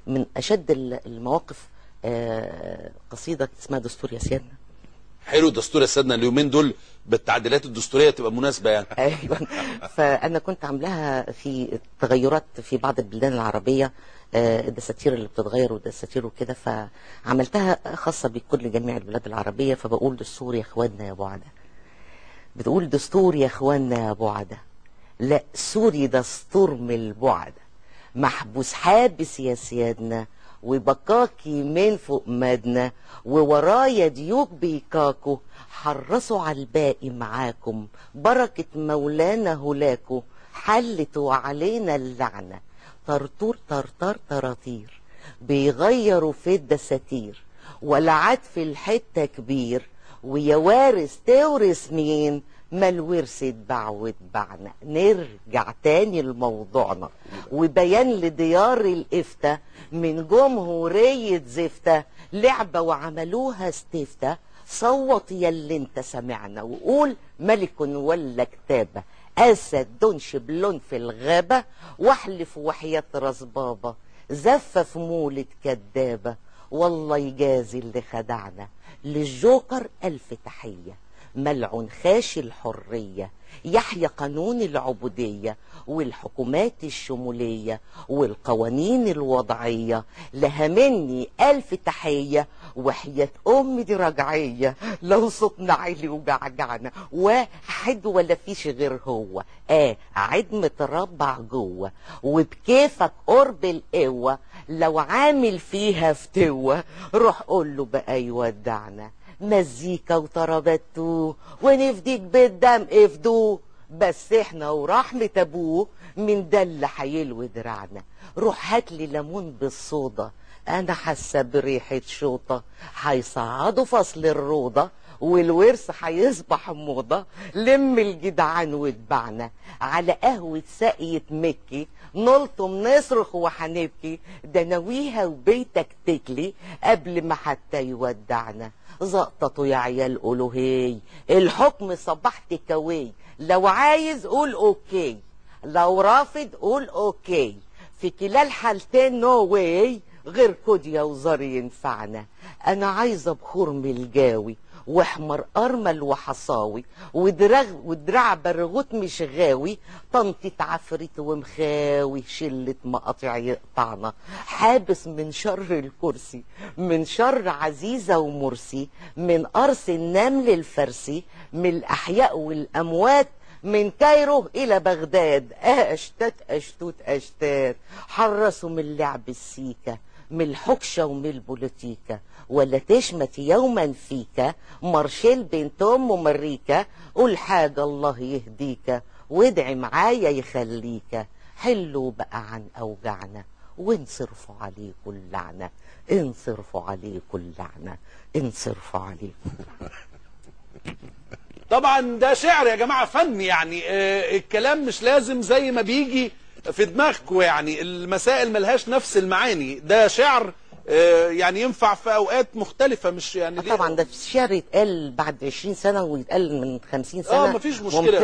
من اشد المواقف قصيده اسمها دستور يا سيادنا. حلو، دستور يا سيادنا اليومين دول بالتعديلات الدستوريه تبقى مناسبه يعني. ايوه. فانا كنت عاملاها في تغيرات في بعض البلدان العربيه، الدساتير اللي بتتغير والدساتير وكده، فعملتها خاصه بكل جميع البلاد العربيه. فبقول دستور يا اخواننا يا بعدة، بتقول دستور يا اخواننا يا بعدة، لا سوري دستور من البعدة، محبوس حابس يا سيادنا وبكاكي من فوق مدنا، وورايا ديوك بيكاكو حرصوا على الباقي معاكم، بركة مولانا هلاكو حلتوا علينا اللعنة، طرطور طرطر طراطير بيغيروا في الدساتير، ولا عاد في الحتة كبير، ويا وارث تورث مين، ما الورث اتباع واتبعنا. نرجع تاني لموضوعنا وبيان لديار الإفتاء من جمهورية زفتة، لعبة وعملوها استفتاء، صوت يا اللي انت سمعنا وقول ملك ولا كتابة، أسد دون شبلون في الغابة، واحلف وحياة راس بابا زفة في مولد كدابة، والله يجازي اللي خدعنا، للجوكر ألف تحية، ملعون خاشي الحرية، يحيى قانون العبودية والحكومات الشمولية والقوانين الوضعية، لها مني ألف تحية، وحياة أمي دي رجعية، لو صوتنا عالي وجعجعنا، واحد ولا فيش غير هو، عد متربع جوه، وبكيفك قرب القوة، لو عامل فيها فتوة روح قول له بقى يودعنا، مزيكا وطرباتو ونفديك بالدم افدوه، بس احنا ورحمة ابوه من ده اللي هيلوي دراعنا، روح هاتلي ليمون بالصودا، انا حاسه بريحه شوطه، هيصعدوا فصل الروضه والورث هيصبح موضه، لم الجدعان واتبعنا على قهوه ساقية مكي، نلطم نصرخ وهنبكي، ده ناويها وبيتك تكلي قبل ما حتى يودعنا، زقطته يا عيال قولوا هي، الحكم صباح تكاوي، لو عايز قول اوكي، لو رافض قول اوكي، في كلا الحالتين نو واي، غير كوديا وزار ينفعنا، انا عايزه بخور ملجاوي واحمر ارمل وحصاوي ودراع برغوت مش غاوي، طنطة عفريت ومخاوي، شلة مقاطع يقطعنا، حابس من شر الكرسي، من شر عزيزة ومرسي، من قرص النمل الفارسي، من الأحياء والأموات، من كايرو إلى بغداد، أشتات أشتوت أشتات، حرصوا من لعب السيكة، من الحكشة ومن البوليتيكا، ولا تشمت يوما فيك، مارشيل بنت ام مريكا، قول حاجة الله يهديك، وادعي معايا يخليك، حلوا بقى عن أوجعنا وانصرفوا عليكم اللعنة، انصرفوا عليكم اللعنة، انصرفوا عليكم اللعنة. طبعا ده شعر يا جماعة، فن يعني، الكلام مش لازم زي ما بيجي في دماغكم، يعني المسائل ملهاش نفس المعاني، ده شعر يعني ينفع في اوقات مختلفة، مش يعني طبعا ده الشعر يتقال بعد 20 سنة ويتقال من 50 سنة، مفيش مشكلة.